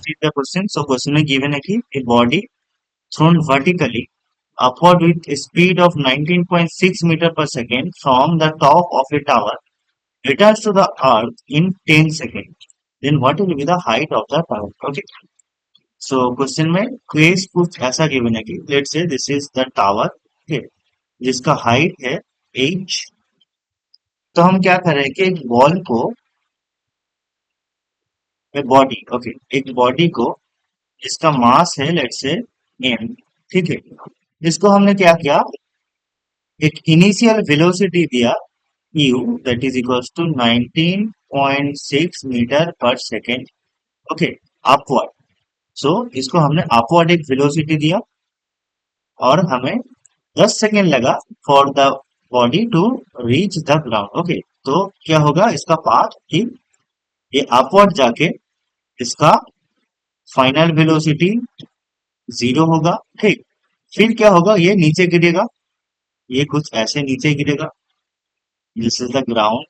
read the question. So question में given है कि a body thrown vertically upward with a speed of 19.6 meter per second from the top of a tower returns to the earth in 10 seconds. Then what will be the height of the tower? Okay. So question में क्वेज कुछ ऐसा given है कि let's say this is the tower, okay, जिसका height है h। तो हम क्या कर रहे हैं कि एक बॉल को, एक बॉडी, ओके, एक बॉडी को जिसका मास है लेट्स से m, ठीक है, इसको हमने क्या किया, एक इनिशियल वेलोसिटी दिया u that is equals to 19.6 metre per second, okay, upward. So इसको हमने अपवर्ड एक वेलोसिटी दिया और हमें 10 सेकेंड लगा for the body to reach the ground, okay. तो क्या होगा इसका पाथ कि ये अपवर्ड जाके इसका फाइनल वेलोसिटी 0 होगा, ठीक। फिर क्या होगा, ये नीचे गिरेगा, ये कुछ ऐसे नीचे गिरेगा, this is the ground,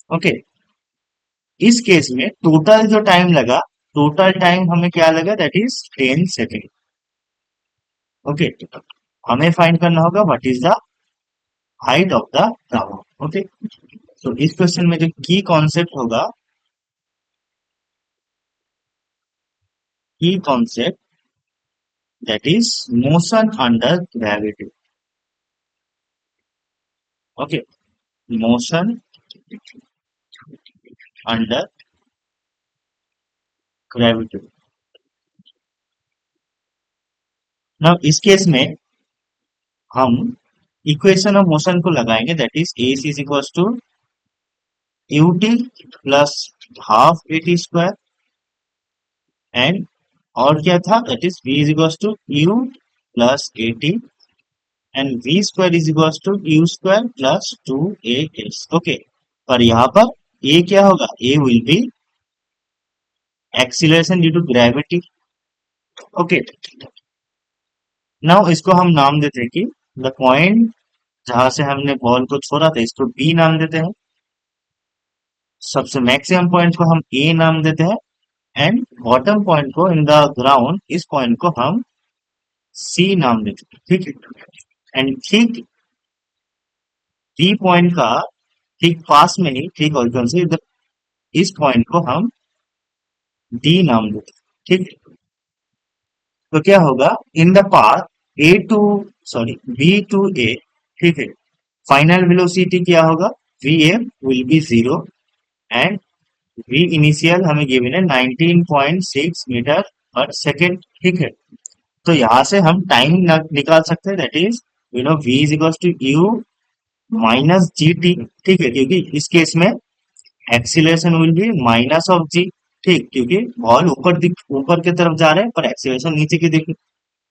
okay. इस केस में टोटल जो टाइम लगा, टोटल टाइम हमें क्या लगा, दैट इज 10 सेकेंड, ओके। हमें फाइंड करना होगा what is the height of the tower, okay. तो इस क्वेश्चन में जो की कॉन्सेप्ट होगा, की concept that is motion under gravity, okay, motion under gravity. Now इस केस में हम इक्वेशन ऑफ मोशन को लगाएंगे, that is a is equals to ut plus half at square, and और क्या था, that is v is equals to u plus at and v square is equals to u square plus 2as, okay. पर यहाँ पर a क्या होगा, a will be acceleration due to gravity, okay. Now इसको हम नाम देते हैं कि द पॉइंट जहां से हमने बॉल को छोड़ा था इसको बी नाम देते हैं, सबसे मैक्सिमम पॉइंट को हम ए नाम देते हैं, एंड बॉटम पॉइंट को इन द ग्राउंड, इस पॉइंट को हम सी नाम देते हैं, ठीक है। एंड ठीक डी पॉइंट का ठीक पास में ही, ठीक और से इस पॉइंट को हम डी नाम देते हैं, ठीक है। तो क्या होगा, in the path A to, sorry, B to A, ठीक है, फाइनल वेलोसिटी क्या होगा, V M will be 0 and V initial हमें गिवन है 19.6 मीटर पर सेकेंड, ठीक है। तो यहां से हम टाइम निकाल सकते हैं, that is you know v is equal to U minus G T, ठीक है, क्योंकि इस केस में acceleration will be minus of G, ठीक, क्योंकि बॉल ऊपर की तरफ जा रहे हैं पर एक्सीलरेशन नीचे की दिख,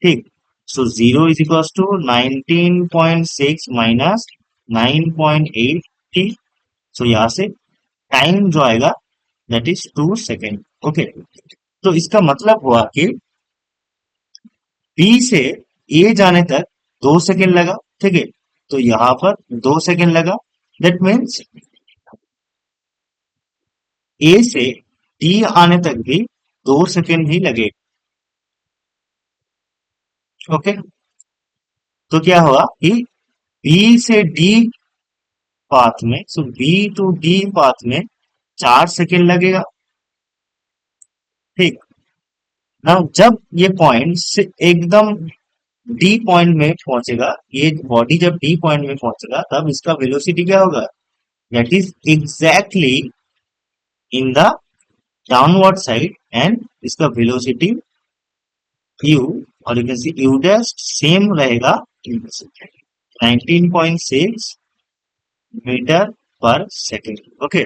ठीक। So 0 is equal to 19.6 minus 9.8 T. So यहाँ से टाइम जो आएगा दैट इज 2 सेकेंड, ओके। तो इसका मतलब हुआ कि बी से ए जाने तक 2 सेकेंड लगा, ठीक है। तो यहां पर 2 सेकेंड लगा, दैट मीन्स ए से डी आने तक भी 2 सेकेंड ही लगे, ओके। तो क्या हुआ कि बी से डी पाथ में, सो बी टू डी पाथ में 4 सेकेंड लगेगा, ठीक ना। जब ये पॉइंट से एकदम डी पॉइंट में पहुंचेगा, ये बॉडी जब डी पॉइंट में पहुंचेगा तब इसका वेलोसिटी क्या होगा, that is exactly in the downward side, and इसका वेलोसिटी u, और you can see u dash same रहेगा 19.6 मीटर पर सेकेंड, ओके।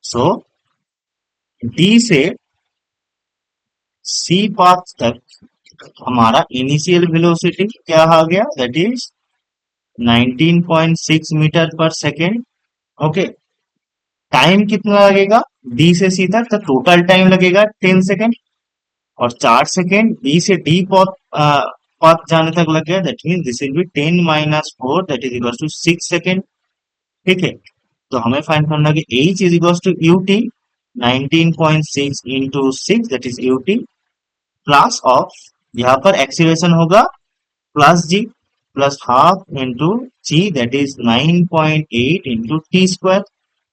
सो डी से सी पाथ तक हमारा इनिशियल वेलोसिटी क्या आ गया, that is 19.6 metre per second, okay. Time कितना लगेगा डी से सी तक, तो टोटल टाइम लगेगा 10 सेकेंड, और 4 सेकेंड बी से डी पाथ जाने तक लग गया, that mean this will be 10 minus 4 that is equal to 6 second, ठीक है। तो हमें फाइंड करना कि h is equal to ut 19.6 into 6 that is ut plus of, यहाँ पर एक्सीलरेशन होगा plus G plus half into G that is 9.8 into T square.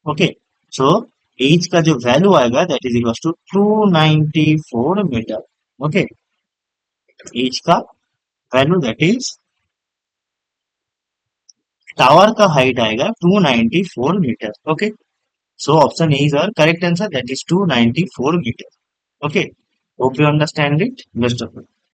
Okay, so H का जो वैल्यू आएगा that is equal to 294 metre. Okay, H का value that is tower का height आएगा 294 metre. Okay, so option A is our correct answer that is 294 metre. Okay, hope you understand it, best of